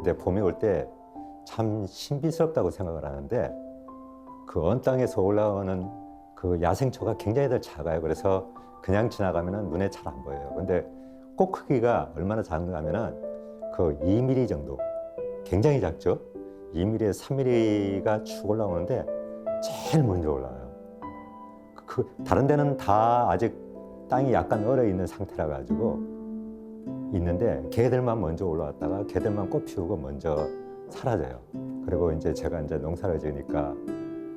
근데 봄이 올 때 참 신비스럽다고 생각을 하는데 그 언 땅에서 올라오는 그 야생초가 굉장히들 작아요. 그래서 그냥 지나가면 눈에 잘 안 보여요. 근데 꽃 크기가 얼마나 작은가 하면은 그 2mm 정도, 굉장히 작죠. 2mm에서 3mm가 쭉 올라오는데 제일 먼저 올라와요. 다른 데는 다 아직 땅이 약간 얼어 있는 상태라 가지고 있는데 걔들만 먼저 올라왔다가 걔들만 꽃 피우고 먼저 사라져요. 그리고 이제 제가 이제 농사를 지으니까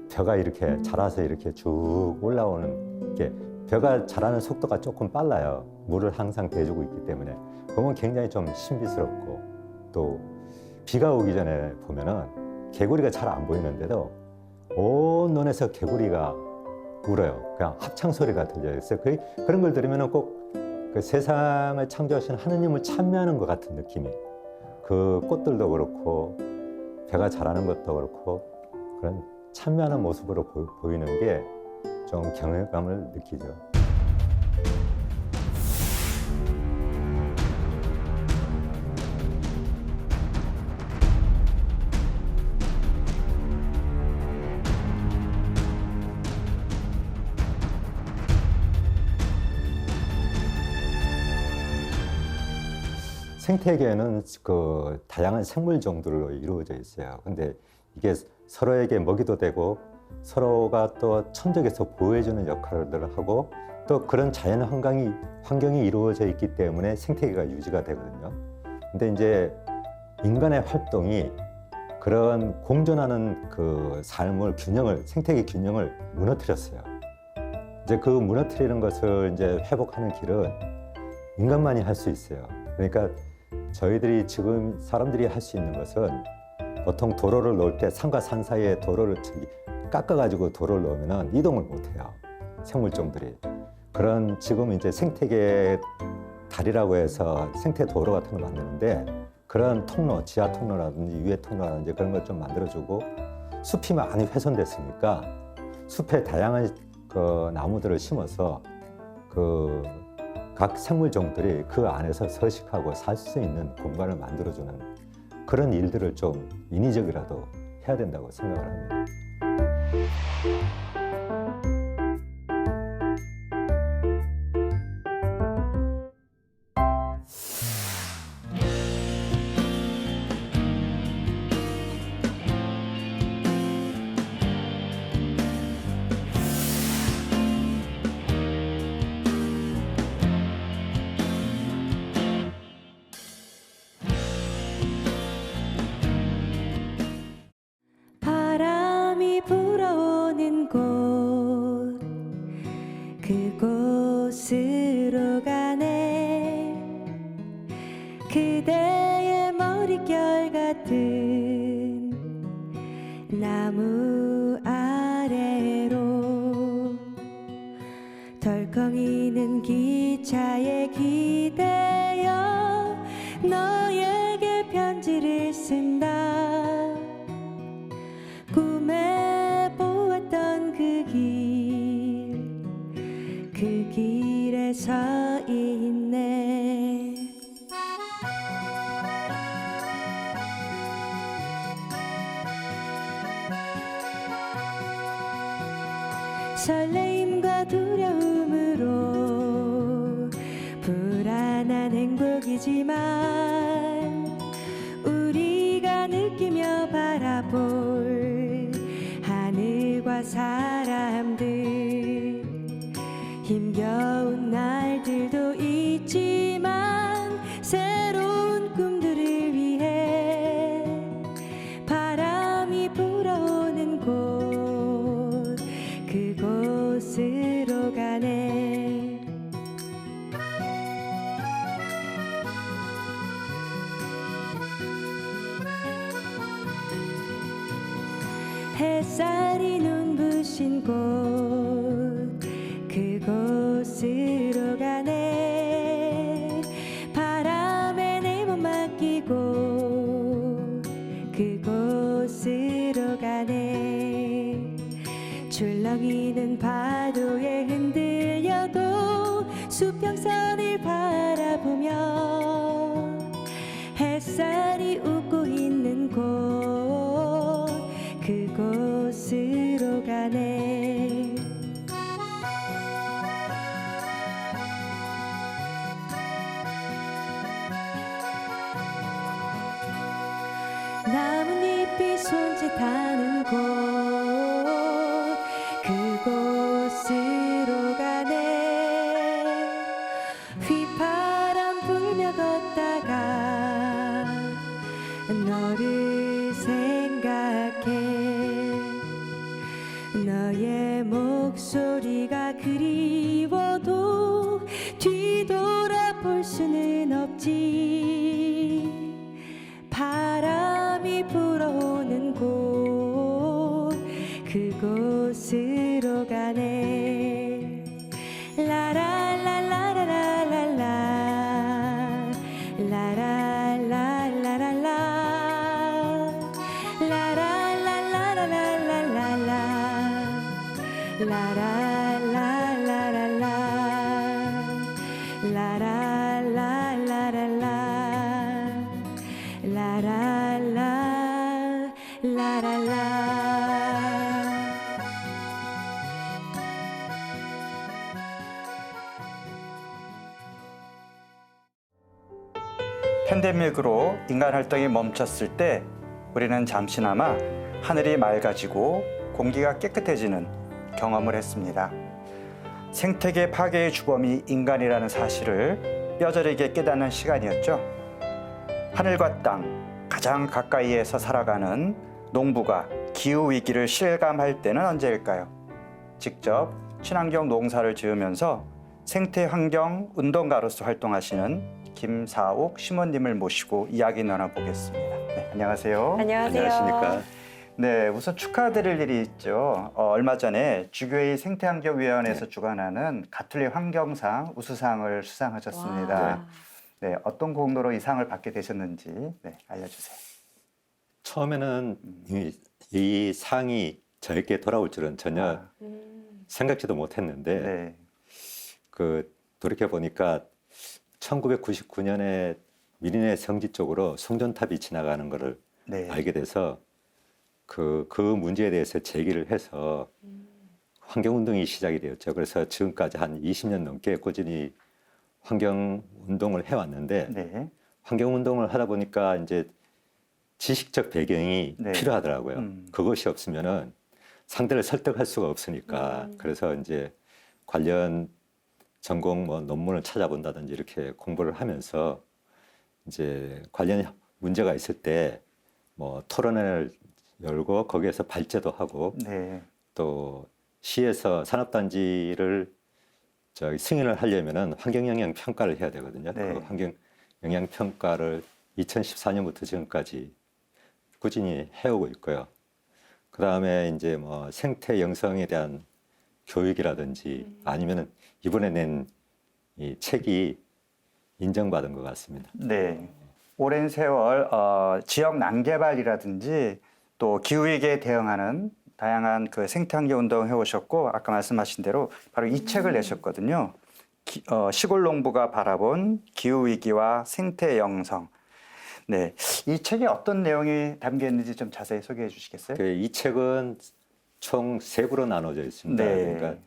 벼가 이렇게 자라서 이렇게 쭉 올라오는 게, 벼가 자라는 속도가 조금 빨라요. 물을 항상 대주고 있기 때문에. 보면 굉장히 좀 신비스럽고, 또 비가 오기 전에 보면은 개구리가 잘 안 보이는데도 온 논에서 개구리가 울어요. 그냥 합창 소리가 들려요. 그런 걸 들으면은 꼭 그 세상을 창조하신 하느님을 찬미하는 것 같은 느낌이, 그 꽃들도 그렇고 벼가 자라는 것도 그렇고 그런 찬미하는 모습으로 보이는 게 좀 경외감을 느끼죠. 생태계는 그 다양한 생물 종들로 이루어져 있어요. 근데 이게 서로에게 먹이도 되고 서로가 또 천적에서 보호해주는 역할을 하고, 또 그런 자연 환경이 이루어져 있기 때문에 생태계가 유지가 되거든요. 근데 이제 인간의 활동이 그런 공존하는 그 생태계 균형을 무너뜨렸어요. 이제 그 무너뜨리는 것을 이제 회복하는 길은 인간만이 할 수 있어요. 그러니까 저희들이 지금 사람들이 할 수 있는 것은, 보통 도로를 놓을 때 산과 산 사이에 도로를 깎아가지고 도로를 놓으면 이동을 못해요. 생물종들이. 그런 지금 이제 생태계 다리라고 해서 생태 도로 같은 걸 만드는데, 그런 통로, 지하 통로라든지 위에 통로라든지 그런 걸 좀 만들어주고, 숲이 많이 훼손됐으니까 숲에 다양한 그 나무들을 심어서 각 생물종들이 그 안에서 서식하고 살 수 있는 공간을 만들어주는 그런 일들을 좀 인위적이라도 해야 된다고 생각을 합니다. 바람이 불어오는 곳, 그곳으로 가네. 그대의 머릿결 같은 나무 아래로 덜컹이는 기차에 기대어 너에게 편지를 쓴다. 꿈에 보았던 그 길에 서 있네. 설레임과 두려움으로 불안한 행복이지만, 우리가 느끼며 바라볼 하늘과 사람들, 힘겨운 날들도 있지만 새로운 꿈들을 위해 바람이 불어오는 곳, 그곳으로 가네. 햇살이 눈부신 곳, 그곳으로 가네. 바람에 내 몸 맡기고 그곳으로 가네. 출렁이는 파도에 흔들려도 수평선을 바라보며 햇살이 걷고 있는 곳 그곳으로 가네. 나뭇잎이 손짓하는 곳 그곳으로 가네. 휘파람 불며 걷다가 너를 생각해. 너의 목소리가 그리워도 뒤돌아볼 수는 없지. 바람이 불어오는 곳 그곳으로 가네. 라라라라라라라 라라라라라라 라라라라라라라 라라라라라라 라라라라라라 라라라 라라라. 팬데믹으로 인간 활동이 멈췄을 때 우리는 잠시나마 하늘이 맑아지고 공기가 깨끗해지는 경험을 했습니다. 생태계 파괴의 주범이 인간이라는 사실을 뼈저리게 깨닫는 시간이었죠. 하늘과 땅 가장 가까이에서 살아가는 농부가 기후위기를 실감할 때는 언제일까요? 직접 친환경 농사를 지으면서 생태환경 운동가로서 활동하시는 김사옥 시모님을 모시고 이야기 나눠보겠습니다. 네, 안녕하세요. 안녕하세요. 안녕하십니까? 네, 우선 축하드릴 일이 있죠. 얼마 전에 주교회 생태환경위원회에서 주관하는 가툴리 환경상 우수상을 수상하셨습니다. 와. 네, 어떤 공로로 이 상을 받게 되셨는지 알려주세요. 처음에는 이 상이 저에게 돌아올 줄은 전혀 생각지도 못했는데 네, 돌이켜 보니까 1999년에 미리네 성지 쪽으로 송전탑이 지나가는 것을 네, 알게 돼서 그 문제에 대해서 제기를 해서 환경운동이 시작이 되었죠. 그래서 지금까지 한 20년 넘게 꾸준히 환경운동을 해왔는데 네, 환경운동을 하다 보니까 이제 지식적 배경이 네. 필요하더라고요. 그것이 없으면은 상대를 설득할 수가 없으니까. 그래서 이제 관련 전공 논문을 찾아본다든지 이렇게 공부를 하면서 이제 관련 문제가 있을 때 토론회를 열고 거기에서 발제도 하고 네, 또 시에서 산업단지를 승인을 하려면은 환경영향 평가를 해야 되거든요. 네. 그 환경영향 평가를 2014년부터 지금까지 꾸준히 해오고 있고요. 그 다음에 이제 생태 영성에 대한 교육이라든지 아니면은 이번에 낸 이 책이 인정받은 것 같습니다. 네. 오랜 세월 지역 난개발이라든지 또 기후위기에 대응하는 다양한 그 생태환경 운동을 해오셨고 아까 말씀하신 대로 바로 이 책을 내셨거든요. 시골 농부가 바라본 기후위기와 생태 영성. 네, 이 책에 어떤 내용이 담겨 있는지 좀 자세히 소개해 주시겠어요? 이 책은 총 3부로 나눠져 있습니다. 네. 그러니까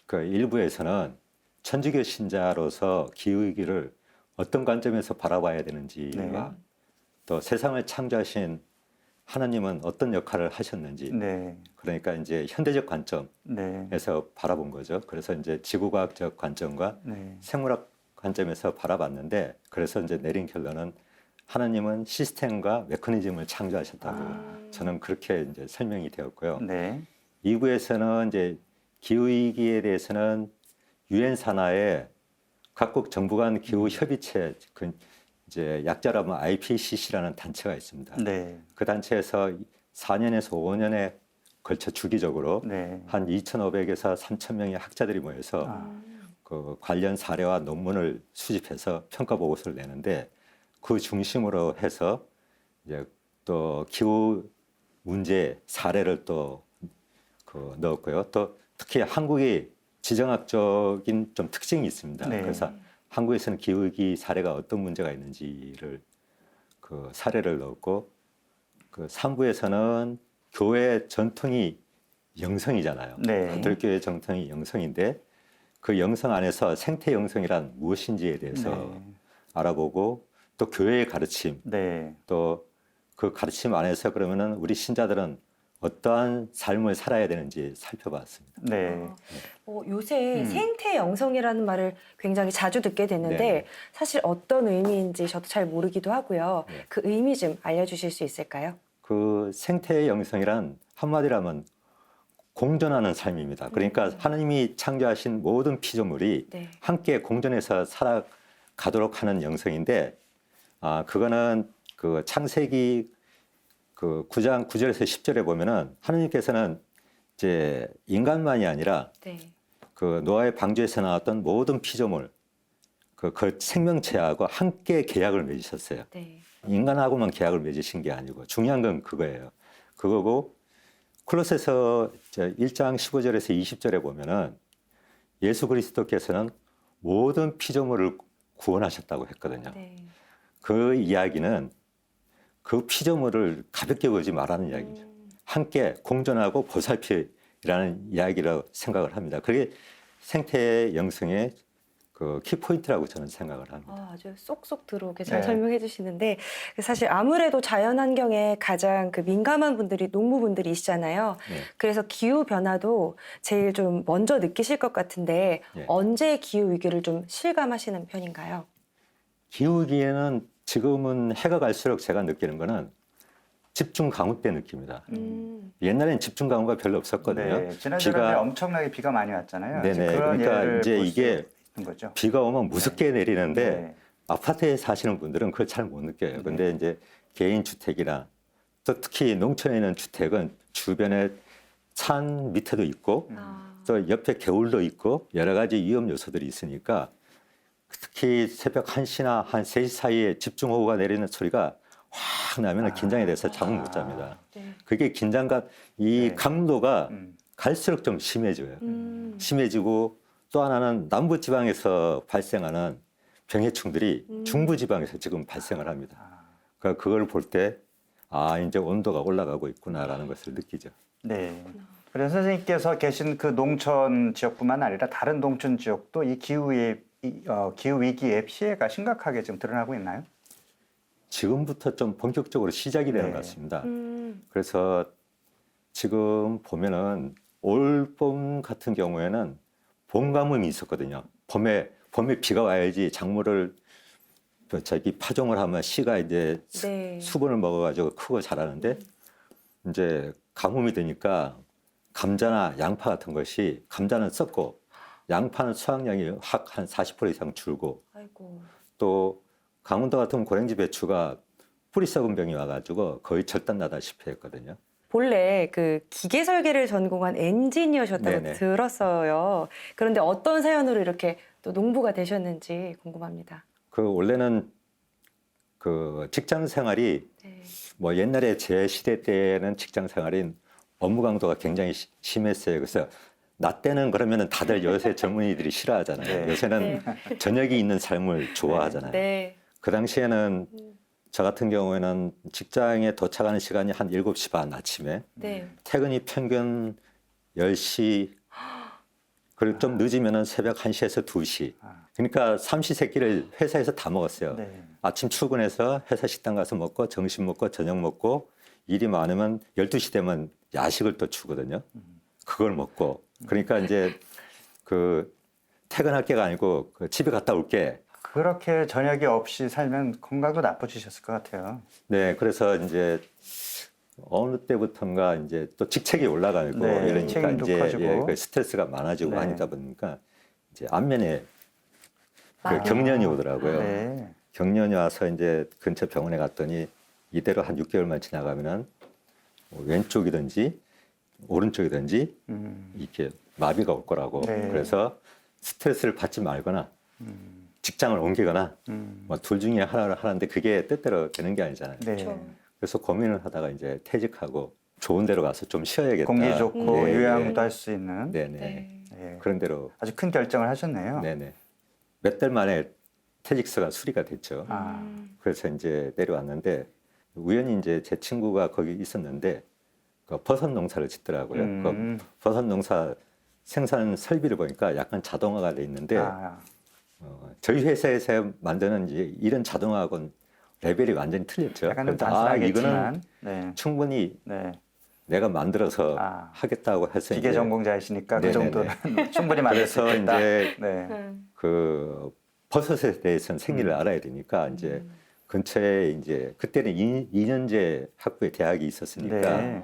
그 일부에서는 천주교 신자로서 기후위기를 어떤 관점에서 바라봐야 되는지와 또 세상을 창조하신 하나님은 어떤 역할을 하셨는지 네, 그러니까 이제 현대적 관점에서 네, 바라본 거죠. 그래서 이제 지구과학적 관점과 네, 생물학 관점에서 바라봤는데 그래서 이제 내린 결론은 하나님은 시스템과 메커니즘을 창조하셨다고 저는 그렇게 이제 설명이 되었고요. 네, 2부에서는 이제 기후위기에 대해서는 유엔 산하의 각국 정부 간 기후 협의체 이제 약자로 하면 IPCC라는 단체가 있습니다. 네, 그 단체에서 4년에서 5년에 걸쳐 주기적으로 네. 한 2,500에서 3,000명의 학자들이 모여서 그 관련 사례와 논문을 수집해서 평가 보고서를 내는데 그 중심으로 해서 이제 또 기후 문제 사례를 또 넣었고요. 또 특히 한국이 지정학적인 좀 특징이 있습니다. 네. 그래서 한국에서는 기후위기 사례가 어떤 문제가 있는지를 그 사례를 넣었고 그 3부에서는 교회 전통이 영성이잖아요. 네. 가톨교회 전통이 영성인데 그 영성 안에서 생태 영성이란 무엇인지에 대해서 네. 알아보고 또 교회의 가르침 네. 또 그 가르침 안에서 그러면은 우리 신자들은 어떠한 삶을 살아야 되는지 살펴봤습니다. 네. 요새 음. 생태 영성이라는 말을 굉장히 자주 듣게 되는데 네. 사실 어떤 의미인지 저도 잘 모르기도 하고요. 네. 그 의미 좀 알려주실 수 있을까요? 그 생태 영성이란 한마디로 하면 공존하는 삶입니다. 그러니까 하나님이 창조하신 모든 피조물이 네. 함께 공존해서 살아가도록 하는 영성인데, 그거는 그 창세기 그 9장 9절에서 10절에 보면은 하나님께서는 이제 인간만이 아니라 네. 그 노아의 방주에서 나왔던 모든 피조물, 그 생명체하고 함께 계약을 맺으셨어요. 네. 인간하고만 계약을 맺으신 게 아니고 중요한 건 그거예요. 그거고 콜로새서 1장 15절에서 20절에 보면은 예수 그리스도께서는 모든 피조물을 구원하셨다고 했거든요. 네. 그 이야기는 그 피조물을 가볍게 보지 말라는 이야기죠. 함께 공존하고 보살피라는 이야기라고 생각을 합니다. 그게 생태 영성의 그 키포인트라고 저는 생각을 합니다. 아주 쏙쏙 들어오게 잘 네. 설명해 주시는데 사실 아무래도 자연 환경에 가장 그 민감한 분들이 농부분들이시잖아요. 네. 그래서 기후 변화도 제일 좀 먼저 느끼실 것 같은데 네. 언제 기후 위기를 좀 실감하시는 편인가요? 기후기에는 지금은 해가 갈수록 제가 느끼는 집중 강우 때 느낍니다. 옛날엔 집중 강우가 별로 없었거든요. 네. 지난주에 엄청나게 비가 많이 왔잖아요. 네네. 그런 그러니까 예를 이제 볼 수 이게 있는 거죠. 비가 오면 무섭게 내리는데 네. 아파트에 사시는 분들은 그걸 잘 못 느껴요. 근데 이제 개인 주택이나 또 특히 농촌에 있는 주택은 주변에 산 밑에도 있고 또 옆에 개울도 있고 여러 가지 위험 요소들이 있으니까 특히 새벽 1시나 한 3시 사이에 집중호우가 내리는 소리가 확 나면 긴장이 돼서 잠을 못 잡니다. 네. 그게 긴장감, 이 네. 강도가 음. 갈수록 좀 심해져요. 심해지고 또 하나는 남부 지방에서 발생하는 병해충들이 중부 지방에서 지금 발생을 합니다. 그러니까 그걸 볼 때 이제 온도가 올라가고 있구나라는 것을 느끼죠. 네. 그래서 선생님께서 계신 그 농촌 지역뿐만 아니라 다른 농촌 지역도 이 기후 위기의 피해가 심각하게 지금 드러나고 있나요? 지금부터 좀 본격적으로 시작이 되는 네. 것 같습니다. 그래서 지금 보면은 올봄 같은 경우에는 봄 가뭄이 있었거든요. 봄에 비가 와야지 작물을 파종을 하면 씨가 이제 네. 수분을 먹어가지고 크고 자라는데 이제 가뭄이 되니까 감자나 양파 같은 것이 감자는 썩고 양파는 수확량이 확 한 40% 이상 줄고 아이고. 또 강원도 같은 고랭지 배추가 뿌리 썩은 병이 와가지고 거의 절단나다시피 했거든요. 본래 그 기계 설계를 전공한 엔지니어셨다고 네네. 들었어요. 그런데 어떤 사연으로 이렇게 또 농부가 되셨는지 궁금합니다. 그 원래는 그 직장 생활이 네. 뭐 옛날에 제 시대 때는 직장 생활인 업무 강도가 굉장히 심했어요. 그래서 나 때는 그러면은 다들 요새 젊은이들이 싫어하잖아요. 네. 요새는 저녁이 있는 삶을 좋아하잖아요. 네. 그 당시에는 저 같은 경우에는 직장에 도착하는 시간이 한 7시 반 아침에 네. 퇴근이 평균 10시 그리고 좀 늦으면은 새벽 1시에서 2시. 그러니까 삼시세끼를 회사에서 다 먹었어요. 네. 아침 출근해서 회사 식당 가서 먹고 점심 먹고 저녁 먹고 일이 많으면 12시 되면 야식을 또 주거든요. 그걸 먹고 그러니까 이제 그 퇴근할 게가 아니고 그 집에 갔다 올게. 그렇게 저녁이 없이 살면 건강도 나빠지셨을 것 같아요. 네, 그래서 이제 어느 때부터인가 이제 또 직책이 올라가고 네, 이러니까 책임도 이제 커지고. 그 스트레스가 많아지고 네. 하니다 보니까 이제 안면에 그 아. 경련이 오더라고요. 네. 경련이 와서 이제 근처 병원에 갔더니 이대로 한 6개월만 지나가면은 뭐 왼쪽이든지 오른쪽이든지 이렇게 마비가 올 거라고. 네. 그래서 스트레스를 받지 말거나 직장을 옮기거나 뭐 둘 중에 하나를 하는데 그게 뜻대로 되는 게 아니잖아요. 네. 그렇죠. 그래서 고민을 하다가 이제 퇴직하고 좋은 데로 가서 좀 쉬어야겠다. 공기 좋고 네, 요양도 할 수 있는 네네. 네. 네. 그런 대로 아주 큰 결정을 하셨네요. 네네. 몇 달 만에 퇴직서가 수리가 됐죠. 아. 그래서 이제 내려왔는데 우연히 이제 제 친구가 거기 있었는데 그 버섯 농사를 짓더라고요. 그 버섯 농사 생산 설비를 보니까 약간 자동화가 돼 있는데 아. 저희 회사에서 만드는 이제 이런 자동화하고는 레벨이 완전히 틀렸죠. 약간 좀 그래서 단순하겠지만, 이거는 네. 충분히 네. 내가 만들어서 아. 하겠다고 해서 기계 이제 전공자이시니까 그 네네네. 정도는 충분히 만들 수 그래서 있다. 이제 네. 그 버섯에 대해서는 생리를 알아야 되니까 이제 근처에 이제 그때는 2년제 학부에 대학이 있었으니까 네.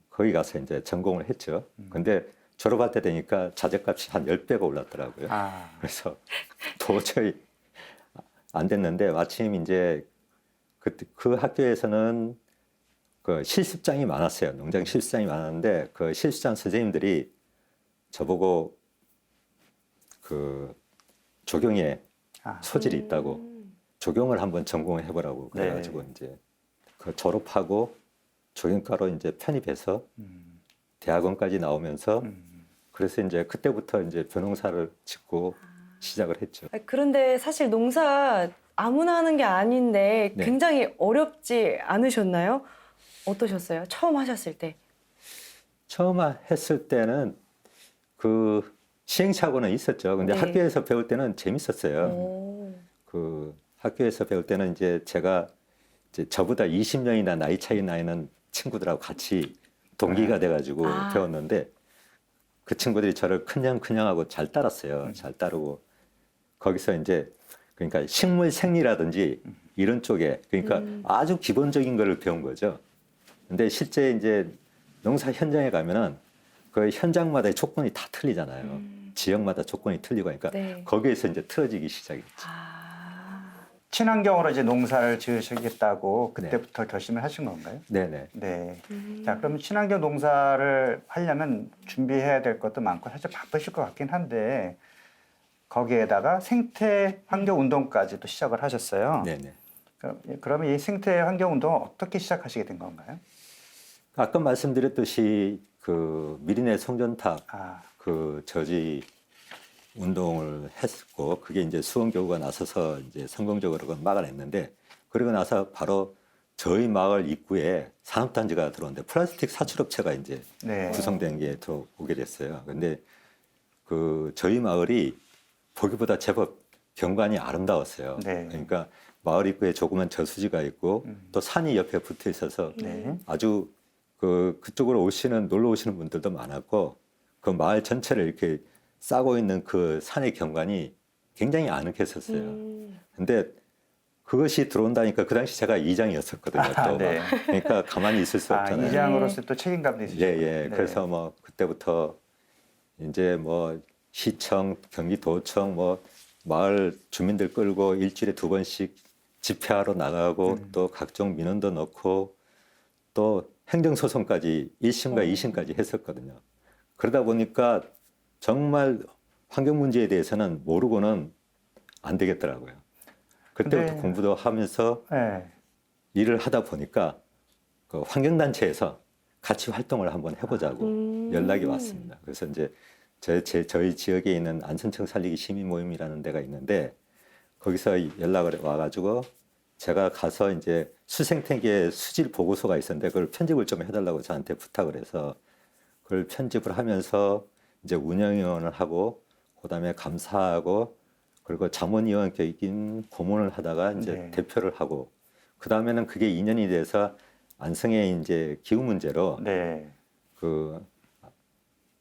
거기 가서 이제 전공을 했죠. 근데 졸업할 때 되니까 자재값이 한 10배가 올랐더라고요. 아. 그래서 도저히 안 됐는데 마침 이제 그 학교에서는 그 실습장이 많았어요. 농장 실습장이 많았는데 그 실습장 선생님들이 저보고 그 조경에 아. 소질이 있다고 조경을 한번 전공을 해보라고 그래가지고 네. 이제 그 졸업하고 조경과로 이제 편입해서 대학원까지 나오면서 그래서 이제 그때부터 이제 벼농사를 짓고 시작을 했죠. 그런데 사실 농사 아무나 하는 게 아닌데 네. 굉장히 어렵지 않으셨나요? 어떠셨어요? 처음 하셨을 때. 처음 했을 때는 그 시행착오는 있었죠. 근데 네. 학교에서 배울 때는 재밌었어요. 오. 그 학교에서 배울 때는 이제 제가 이제 저보다 20년이나 나이 차이 나는 친구들하고 같이 동기가 돼가지고 아. 배웠는데 그 친구들이 저를 그냥하고 잘 따랐어요. 잘 따르고 거기서 이제 그러니까 식물 생리라든지 이런 쪽에 그러니까 아주 기본적인 거를 배운 거죠. 근데 실제 이제 농사 현장에 가면은 그 현장마다의 조건이 다 틀리잖아요. 지역마다 조건이 틀리고 하니까 네. 거기에서 이제 틀어지기 시작했죠. 아. 친환경으로 이제 농사를 지으시겠다고 그때부터 결심을 하신 건가요? 네네. 네. 자, 그럼 친환경 농사를 하려면 준비해야 될 것도 많고 사실 바쁘실 것 같긴 한데 거기에다가 생태 환경 운동까지 또 시작을 하셨어요. 네네. 그러면 이 생태 환경 운동을 어떻게 시작하시게 된 건가요? 아까 말씀드렸듯이 그 미리네 송전탑 아, 그 저지 운동을 했고 그게 이제 수원교구가 나서서 이제 성공적으로 그걸 막아냈는데 그리고 나서 바로 저희 마을 입구에 산업단지가 들어오는데 플라스틱 사출업체가 이제 네. 구성된 게 들어오게 됐어요. 근데 그 저희 마을이 보기보다 제법 경관이 아름다웠어요. 네. 그러니까 마을 입구에 조그만 저수지가 있고 또 산이 옆에 붙어 있어서 네. 아주 그쪽으로 놀러 오시는 분들도 많았고 그 마을 전체를 이렇게 싸고 있는 그 산의 경관이 굉장히 아늑했었어요. 근데 그것이 들어온다니까 그 당시 제가 이장이었었거든요. 또 네. 그러니까 가만히 있을 수 아, 없잖아요. 이장으로서 또 책임감도 있으시죠. 예, 예. 그래서 뭐 그때부터 이제 뭐 시청, 경기도청 뭐 마을 주민들 끌고 일주일에 2번씩 집회하러 나가고 또 각종 민원도 넣고 또 행정소송까지 1심과 2심까지 했었거든요. 그러다 보니까 정말 환경 문제에 대해서는 모르고는 안 되겠더라고요. 그때부터 근데- 공부도 하면서 네. 일을 하다 보니까 그 환경단체에서 같이 활동을 한번 해보자고 연락이 왔습니다. 그래서 이제 저희 지역에 있는 안선청 살리기 시민 모임이라는 데가 있는데 거기서 연락을 와가지고 제가 가서 이제 수생태계 수질 보고서가 있었는데 그걸 편집을 좀 해달라고 저한테 부탁을 해서 그걸 편집을 하면서 이제 운영위원을 하고 그다음에 감사하고 그리고 자문위원 격인 고문을 하다가 이제 네. 대표를 하고 그 다음에는 그게 2년이 돼서 안성의 이제 기후 문제로 네. 그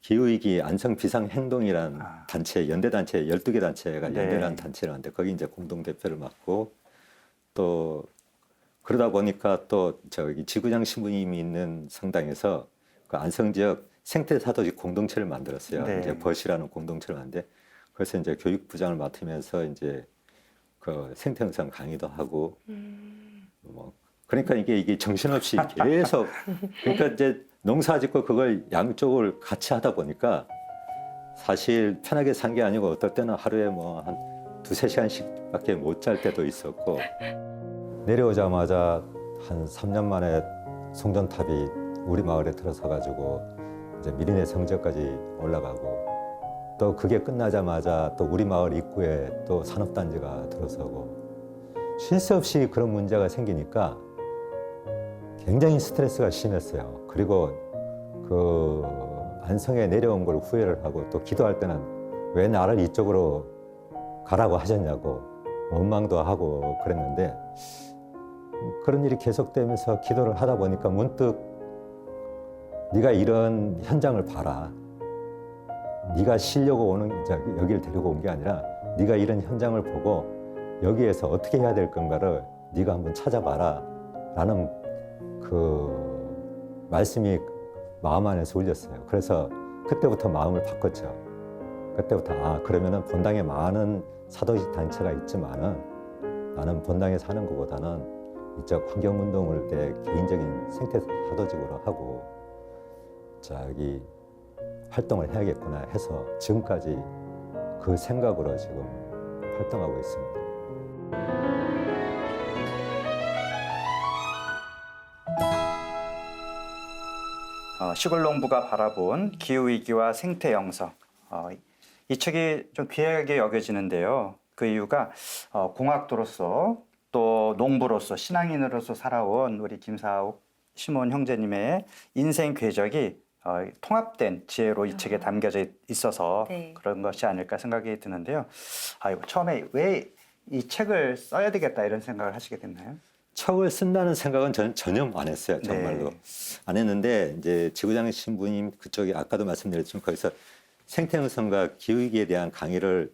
기후위기 안성 비상행동이라는 아. 단체, 연대단체 12개 단체가 네. 연대라는 단체를 하는데 거기 이제 공동대표를 맡고 또 그러다 보니까 또 저기 지구장 신부님이 있는 성당에서 그 안성 지역 생태사도지 공동체를 만들었어요. 네. 이제 벗이라는 공동체를 만드는데 그래서 이제 교육부장을 맡으면서 이제 그 생태영상 강의도 하고 뭐 그러니까 이게 정신없이 계속 그러니까 이제 농사 짓고 그걸 양쪽을 같이 하다 보니까 사실 편하게 산 게 아니고 어떨 때는 하루에 뭐 한 2-3시간씩밖에 못 잘 때도 있었고 내려오자마자 한 3년 만에 송전탑이 우리 마을에 들어서 가지고 이제 미리네 성전까지 올라가고 또 그게 끝나자마자 또 우리 마을 입구에 또 산업단지가 들어서고 쉴 새 없이 그런 문제가 생기니까 굉장히 스트레스가 심했어요. 그리고 그 안성에 내려온 걸 후회를 하고 또 기도할 때는 왜 나를 이쪽으로 가라고 하셨냐고 원망도 하고 그랬는데 그런 일이 계속되면서 기도를 하다 보니까 문득 네가 이런 현장을 봐라. 네가 쉬려고 오는 여기를 데리고 온 게 아니라 네가 이런 현장을 보고 여기에서 어떻게 해야 될 건가를 네가 한번 찾아봐라 라는 그 말씀이 마음 안에서 울렸어요. 그래서 그때부터 마음을 바꿨죠. 그때부터 그러면은 본당에 많은 사도직 단체가 있지만은 나는 본당에 사는 것보다는 이쪽 환경운동을 내 개인적인 생태 사도직으로 하고 저기 활동을 해야겠구나 해서 지금까지 그 생각으로 지금 활동하고 있습니다. 시골 농부가 바라본 기후위기와 생태 영성. 이 책이 좀 귀하게 여겨지는데요. 그 이유가 공학도로서 또 농부로서 신앙인으로서 살아온 우리 김사옥 시몬 형제님의 인생 궤적이 통합된 지혜로 이 책에 담겨져 있어서 네. 그런 것이 아닐까 생각이 드는데요. 처음에 왜 이 책을 써야 되겠다 이런 생각을 하시게 됐나요? 책을 쓴다는 생각은 저는 전혀 안 했어요. 정말로. 네. 안 했는데 이제 지구장 신부님 그쪽이 아까도 말씀드렸지만 거기서 생태형성과 기후위기에 대한 강의를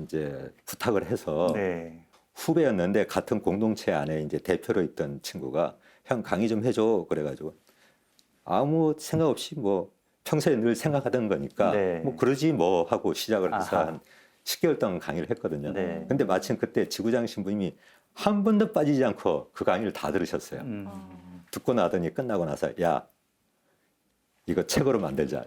이제 부탁을 해서 네. 후배였는데 같은 공동체 안에 이제 대표로 있던 친구가 형 강의 좀 해줘 그래가지고 아무 생각 없이 뭐 평소에 늘 생각하던 거니까 네. 뭐 그러지 뭐 하고 시작을 해서 아하. 한 10개월 동안 강의를 했거든요. 네. 근데 마침 그때 지구장 신부님이 한 번도 빠지지 않고 그 강의를 다 들으셨어요. 듣고 나더니 끝나고 나서 야 이거 책으로 만들자.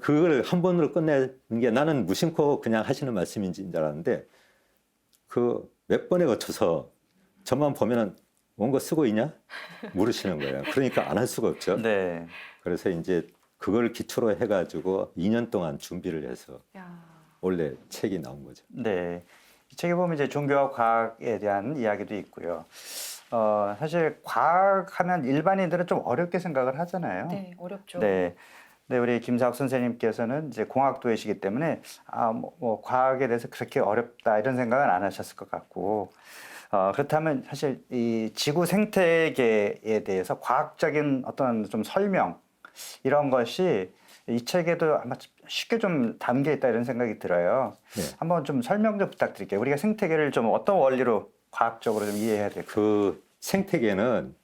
그걸 한 번으로 끝내는 게 나는 무심코 그냥 하시는 말씀인지 줄 알았는데 그 몇 번에 거쳐서 저만 보면은 원고 쓰고 있냐? 물으시는 거예요. 그러니까 안 할 수가 없죠. 네. 그래서 이제 그걸 기초로 해가지고 2년 동안 준비를 해서 원래 책이 나온 거죠. 네. 이 책에 보면 이제 종교와 과학에 대한 이야기도 있고요. 사실 과학하면 일반인들은 좀 어렵게 생각을 하잖아요. 네, 어렵죠. 네. 네, 우리 김사옥 선생님께서는 이제 공학도이시기 때문에 뭐 과학에 대해서 그렇게 어렵다 이런 생각은 안 하셨을 것 같고 그렇다면 사실 이 지구 생태계에 대해서 과학적인 어떤 좀 설명 이런 것이 이 책에도 아마 쉽게 좀 담겨 있다 이런 생각이 들어요. 네. 한번 좀 설명 좀 부탁드릴게요. 우리가 생태계를 좀 어떤 원리로 과학적으로 좀 이해해야 될까요? 그 생태계는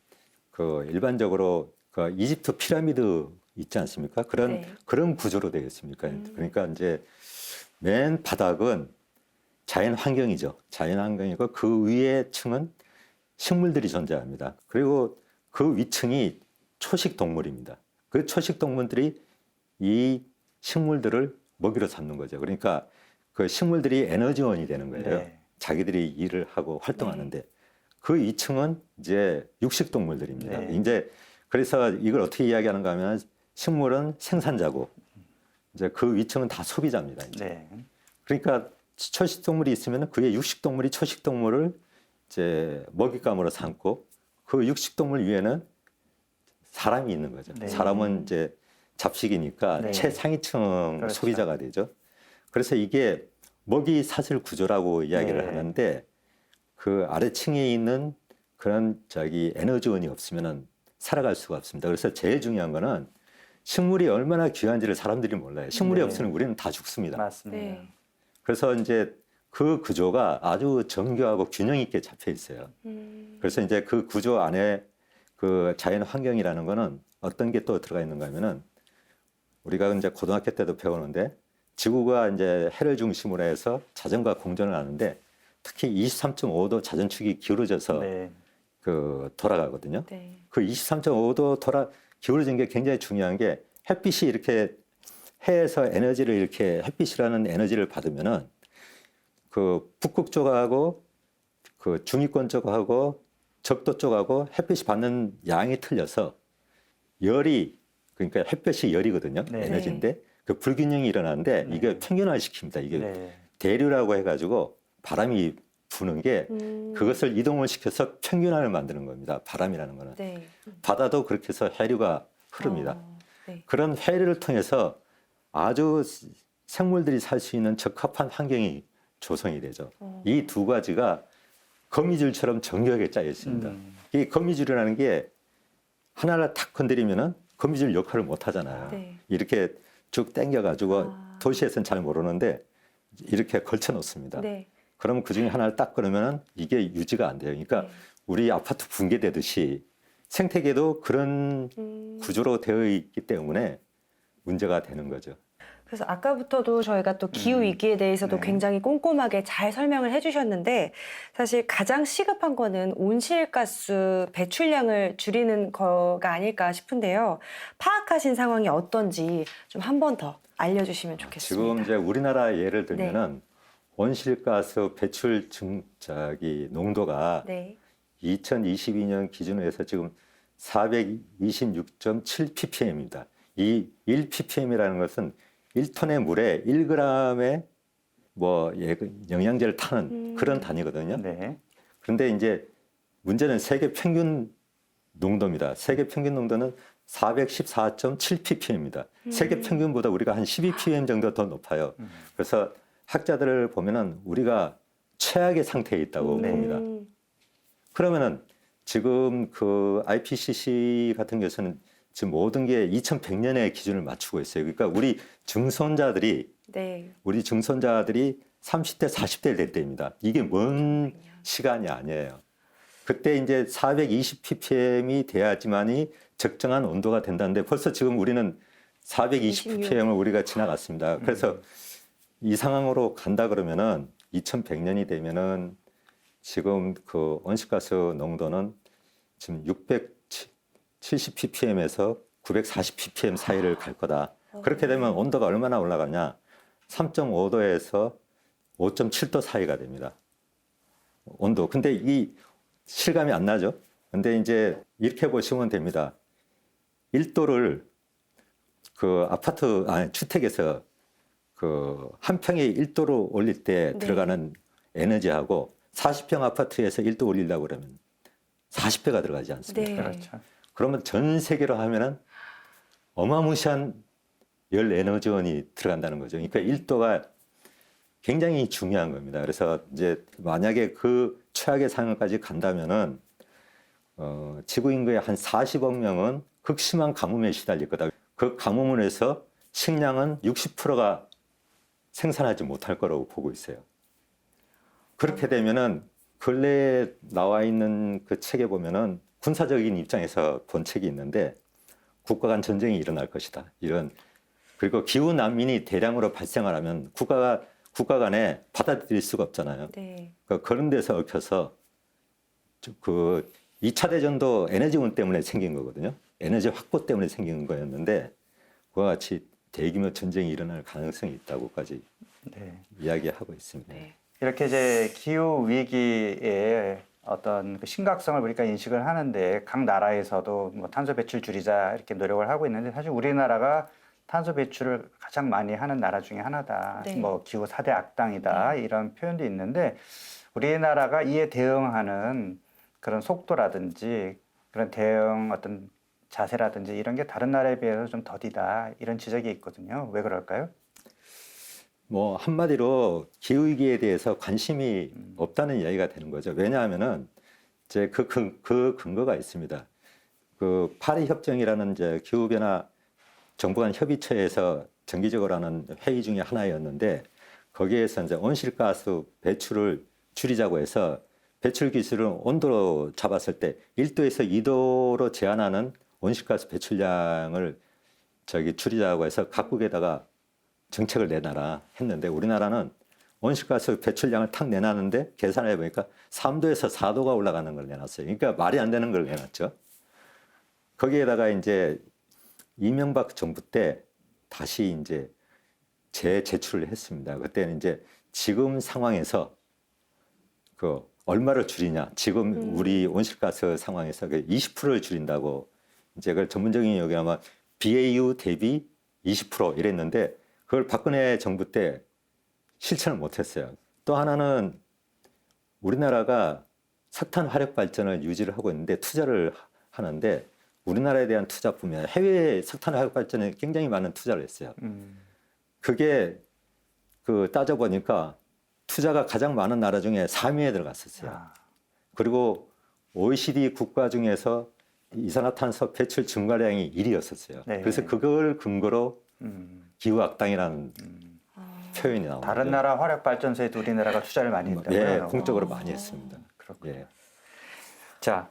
그 일반적으로 그 이집트 피라미드 있지 않습니까? 그런 구조로 되어 있습니까? 그러니까 이제 맨 바닥은 자연 환경이죠. 자연 환경이고 그 위에 층은 식물들이 존재합니다. 그리고 그 위층이 초식 동물입니다. 그 초식 동물들이 이 식물들을 먹이로 삼는 거죠. 그러니까 그 식물들이 에너지원이 되는 거예요. 네. 자기들이 일을 하고 활동하는데 그 2층은 이제 육식 동물들입니다. 네. 이제 그래서 이걸 어떻게 이야기하는가 하면 식물은 생산자고 이제 그 위층은 다 소비자입니다. 이제. 네. 그러니까 초식 동물이 있으면 그의 육식 동물이 초식 동물을 이제 먹잇감으로 삼고 그 육식 동물 위에는 사람이 있는 거죠. 네. 사람은 이제 잡식이니까 네. 최상위층 그렇죠. 소비자가 되죠. 그래서 이게 먹이 사슬 구조라고 이야기를 네. 하는데 그 아래층에 있는 그런 에너지원이 없으면은 살아갈 수가 없습니다. 그래서 제일 중요한 거는 식물이 얼마나 귀한지를 사람들이 몰라요. 식물이 네. 없으면 우리는 다 죽습니다. 맞습니다. 네. 그래서 이제 그 구조가 아주 정교하고 균형 있게 잡혀 있어요. 그래서 이제 그 구조 안에 그 자연 환경이라는 거는 어떤 게 또 들어가 있는가 하면은 우리가 이제 고등학교 때도 배우는데 지구가 이제 해를 중심으로 해서 자전과 공전을 하는데 특히 23.5도 자전축이 기울어져서 네. 그 돌아가거든요. 네. 그 23.5도 기울어진 게 굉장히 중요한 게 햇빛이 이렇게 해에서 에너지를 이렇게 햇빛이라는 에너지를 받으면은 그 북극 쪽하고 그 중위권 쪽하고 적도 쪽하고 햇빛이 받는 양이 틀려서 열이 그러니까 햇볕이 열이거든요. 네. 에너지인데 그 불균형이 일어나는데 네. 이게 평균화를 시킵니다. 이게 네. 대류라고 해가지고 바람이 부는 게 그것을 이동을 시켜서 평균화를 만드는 겁니다. 바람이라는 거는. 네. 바다도 그렇게 해서 해류가 흐릅니다. 네. 그런 해류를 통해서 아주 생물들이 살 수 있는 적합한 환경이 조성이 되죠. 이 두 가지가 거미줄처럼 정교하게 짜여 있습니다. 이 거미줄이라는 게 하나를 탁 건드리면은 거미줄 역할을 못 하잖아요. 네. 이렇게 쭉 당겨가지고 아. 도시에서는 잘 모르는데 이렇게 걸쳐 놓습니다. 네. 그러면 그 중에 하나를 딱 끊으면 이게 유지가 안 돼요. 그러니까 네. 우리 아파트 붕괴되듯이 생태계도 그런 구조로 되어 있기 때문에 문제가 되는 거죠. 그래서 아까부터도 저희가 또 기후 위기에 대해서도 네. 굉장히 꼼꼼하게 잘 설명을 해주셨는데 사실 가장 시급한 거는 온실가스 배출량을 줄이는 거가 아닐까 싶은데요. 파악하신 상황이 어떤지 좀 한 번 더 알려주시면 좋겠습니다. 지금 이제 우리나라 예를 들면은 온실가스 배출 농도가 네. 2022년 기준으로 해서 지금 426.7 ppm입니다. 이 1 ppm이라는 것은 1톤의 물에 1g의 영양제를 타는 그런 단위거든요. 네. 그런데 이제 문제는 세계 평균 농도입니다. 세계 평균 농도는 414.7 ppm입니다. 세계 평균보다 우리가 한 12 ppm 정도 더 높아요. 그래서 학자들을 보면은 우리가 최악의 상태에 있다고 봅니다. 그러면은 지금 그 IPCC 같은 경우에는 지금 모든 게 2100년의 기준을 맞추고 있어요. 그러니까 우리 증손자들이 네. 30대, 40대 될 때입니다. 이게 먼 시간이 아니에요. 그때 이제 420 ppm이 돼야지만이 적정한 온도가 된다는데 벌써 지금 우리는 420 ppm을 우리가 지나갔습니다. 그래서 이 상황으로 간다 그러면은 2100년이 되면은 지금 그 온실가스 농도는 지금 670 ppm에서 940 ppm 사이를 갈 거다. 그렇게 되면 온도가 얼마나 올라가냐? 3.5도에서 5.7도 사이가 됩니다. 온도. 근데 이 실감이 안 나죠? 근데 이제 이렇게 보시면 됩니다. 1도를 그 주택에서 그 한 평에 1도로 올릴 때 들어가는 에너지하고 40평 아파트에서 1도 올리려고 그러면 40배가 들어가지 않습니까? 네. 그렇죠. 그러면 전 세계로 하면은 어마무시한 열 에너지원이 들어간다는 거죠. 그러니까 1도가 굉장히 중요한 겁니다. 그래서 이제 만약에 그 최악의 상황까지 간다면은 지구 인구의 한 40억 명은 극심한 가뭄에 시달릴 거다. 그 가뭄을 해서 식량은 60%가 생산하지 못할 거라고 보고 있어요. 그렇게 되면은 근래에 나와 있는 그 책에 보면은 군사적인 입장에서 본 책이 있는데 국가 간 전쟁이 일어날 것이다. 그리고 기후 난민이 대량으로 발생을 하면 국가 간에 받아들일 수가 없잖아요. 네. 그러니까 그런 데서 얽혀서 그 2차 대전도 에너지원 때문에 생긴 거거든요. 에너지 확보 때문에 생긴 거였는데 그와 같이 대규모 전쟁이 일어날 가능성이 있다고까지 네. 이야기하고 있습니다. 네. 이렇게 이제 기후 위기의 어떤 그 심각성을 우리가 인식을 하는데 각 나라에서도 뭐 탄소 배출 줄이자 이렇게 노력을 하고 있는데 사실 우리나라가 탄소 배출을 가장 많이 하는 나라 중에 하나다. 네. 뭐 기후 4대 악당이다 이런 표현도 있는데 우리나라가 이에 대응하는 그런 속도라든지 그런 대응 어떤 자세라든지 이런 게 다른 나라에 비해서 좀 더디다 이런 지적이 있거든요. 왜 그럴까요? 뭐 한마디로 기후 위기에 대해서 관심이 없다는 이야기가 되는 거죠. 왜냐하면은 이제 그 근거가 있습니다. 그 파리 협정이라는 이제 기후 변화 정부 간 협의체에서 정기적으로 하는 회의 중에 하나였는데 거기에서 이제 온실가스 배출을 줄이자고 해서 배출 기술을 온도로 잡았을 때 1도에서 2도로 제한하는 온실가스 배출량을 줄이자고 해서 각국에다가 정책을 내놔라 했는데 우리나라는 온실가스 배출량을 탁 내놨는데 계산해 보니까 3도에서 4도가 올라가는 걸 내놨어요. 그러니까 말이 안 되는 걸 내놨죠. 거기에다가 이제 이명박 정부 때 다시 이제 재제출을 했습니다. 그때는 이제 지금 상황에서 그 얼마를 줄이냐? 지금 우리 온실가스 상황에서 그 20%를 줄인다고 이제 그걸 전문적인 용어로 아마 BAU 대비 20% 이랬는데 그걸 박근혜 정부 때 실천을 못했어요. 또 하나는 우리나라가 석탄 화력 발전을 유지를 하고 있는데 투자를 하는데 우리나라에 대한 투자뿐만 아니라 해외 석탄 화력 발전에 굉장히 많은 투자를 했어요. 그게 그 따져보니까 투자가 가장 많은 나라 중에 3위에 들어갔었어요. 아, 그리고 OECD 국가 중에서 이산화탄소 배출 증가량이 1위였었어요. 네. 그래서 그걸 근거로 기후악당이라는 표현이 나옵니다. 다른 나라 화력 발전소에도 우리나라가 투자를 많이 했다고요? 예, 공적으로 많이 했습니다. 그렇군요. 예. 자,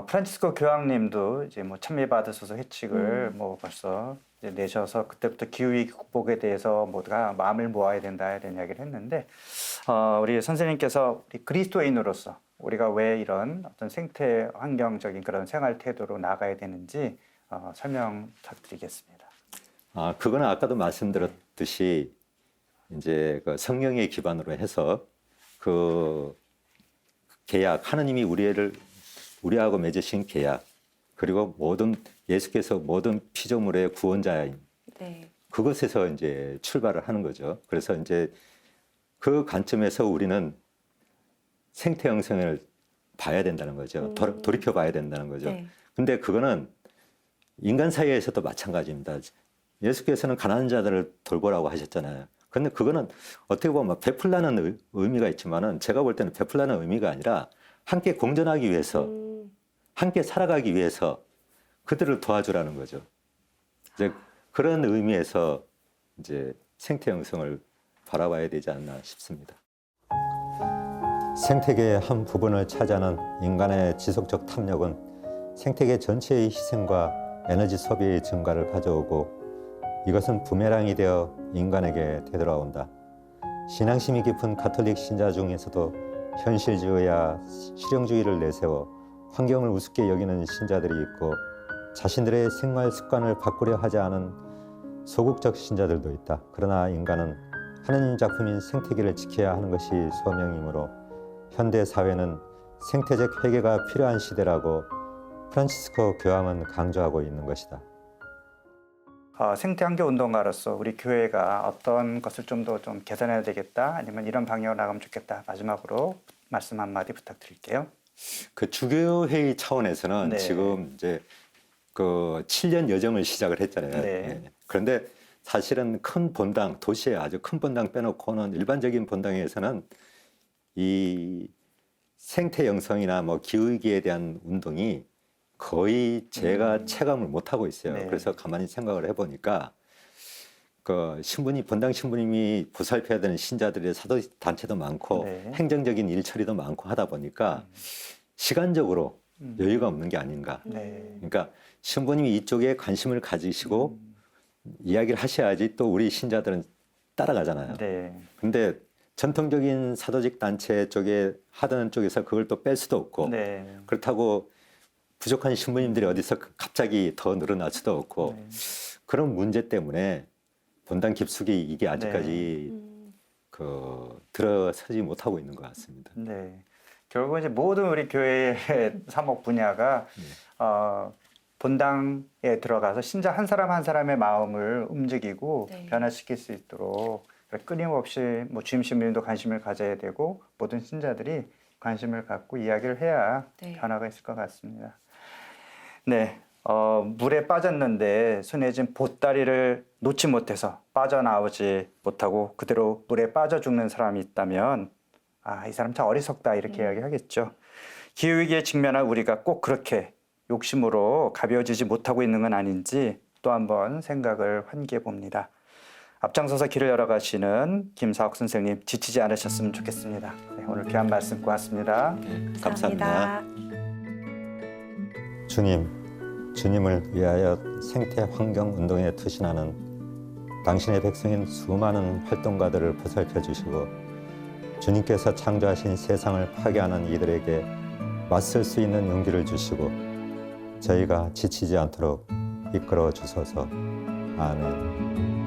프란치스코 교황님도 이제 뭐 찬미받으셔서 회칙을 뭐 벌써 이제 내셔서 그때부터 기후위기 극복에 대해서 모두가 마음을 모아야 된다 이런 이야기를 했는데 우리 선생님께서 우리 그리스도인으로서 우리가 왜 이런 어떤 생태 환경적인 그런 생활 태도로 나가야 되는지 설명 부탁드리겠습니다. 아, 그거는 아까도 말씀드렸듯이 이제 그 성령의 기반으로 해서 그 계약, 하느님이 우리하고 맺으신 계약, 그리고 모든 예수께서 모든 피조물의 구원자인 네. 그것에서 이제 출발을 하는 거죠. 그래서 이제 그 관점에서 우리는 생태 영성을 봐야 된다는 거죠. 돌이켜 봐야 된다는 거죠. 네. 근데 그거는 인간 사이에서도 마찬가지입니다. 예수께서는 가난한 자들을 돌보라고 하셨잖아요. 근데 그거는 어떻게 보면 베풀라는 의미가 있지만은 제가 볼 때는 베풀라는 의미가 아니라 함께 공존하기 위해서, 함께 살아가기 위해서 그들을 도와주라는 거죠. 이제 그런 의미에서 이제 생태 영성을 바라봐야 되지 않나 싶습니다. 생태계의 한 부분을 차지하는 인간의 지속적 탐욕은 생태계 전체의 희생과 에너지 소비의 증가를 가져오고 이것은 부메랑이 되어 인간에게 되돌아온다. 신앙심이 깊은 가톨릭 신자 중에서도 현실주의와 실용주의를 내세워 환경을 우습게 여기는 신자들이 있고 자신들의 생활 습관을 바꾸려 하지 않은 소극적 신자들도 있다. 그러나 인간은 하느님 작품인 생태계를 지켜야 하는 것이 소명이므로 현대 사회는 생태적 회개가 필요한 시대라고 프란치스코 교황은 강조하고 있는 것이다. 생태환경 운동가로서 우리 교회가 어떤 것을 좀 더 좀 개선해야 되겠다, 아니면 이런 방향으로 나가면 좋겠다. 마지막으로 말씀 한마디 부탁드릴게요. 그 주교회의 차원에서는 네. 지금 이제 그 7년 여정을 시작을 했잖아요. 네. 예. 그런데 사실은 큰 본당, 도시에 아주 큰 본당 빼놓고는 일반적인 본당에서는 이 생태 영성이나 뭐 기후위기에 대한 운동이 거의 제가 체감을 못 하고 있어요. 네. 그래서 가만히 생각을 해보니까 그 신부님, 본당 신부님이 보살펴야 되는 신자들의 사도 단체도 많고 네. 행정적인 일 처리도 많고 하다 보니까 시간적으로 여유가 없는 게 아닌가. 네. 그러니까 신부님이 이쪽에 관심을 가지시고 이야기를 하셔야지 또 우리 신자들은 따라가잖아요. 네. 근데 전통적인 사도직 단체 쪽에 하던 쪽에서 그걸 또 뺄 수도 없고 네. 그렇다고 부족한 신부님들이 어디서 갑자기 더 늘어날 수도 없고 네. 그런 문제 때문에 본당 깊숙이 이게 아직까지 네. 그 들어서지 못하고 있는 것 같습니다. 네. 결국 이제 모든 우리 교회의 사목 분야가 본당에 들어가서 신자 한 사람 한 사람의 마음을 움직이고 네. 변화시킬 수 있도록 끊임없이 뭐 주임 신부님도 관심을 가져야 되고 모든 신자들이 관심을 갖고 이야기를 해야 네. 변화가 있을 것 같습니다. 네, 물에 빠졌는데 손에 쥔 보따리를 놓지 못해서 빠져나오지 못하고 그대로 물에 빠져 죽는 사람이 있다면 이 사람 참 어리석다 이렇게 이야기하겠죠. 기후위기에 직면한 우리가 꼭 그렇게 욕심으로 가벼워지지 못하고 있는 건 아닌지 또 한번 생각을 환기해 봅니다. 앞장서서 길을 열어가시는 김사옥 선생님 지치지 않으셨으면 좋겠습니다. 네, 오늘 귀한 말씀 고맙습니다. 감사합니다. 주님을 위하여 생태 환경 운동에 투신하는 당신의 백성인 수많은 활동가들을 보살펴 주시고 주님께서 창조하신 세상을 파괴하는 이들에게 맞설 수 있는 용기를 주시고 저희가 지치지 않도록 이끌어 주소서. 아멘.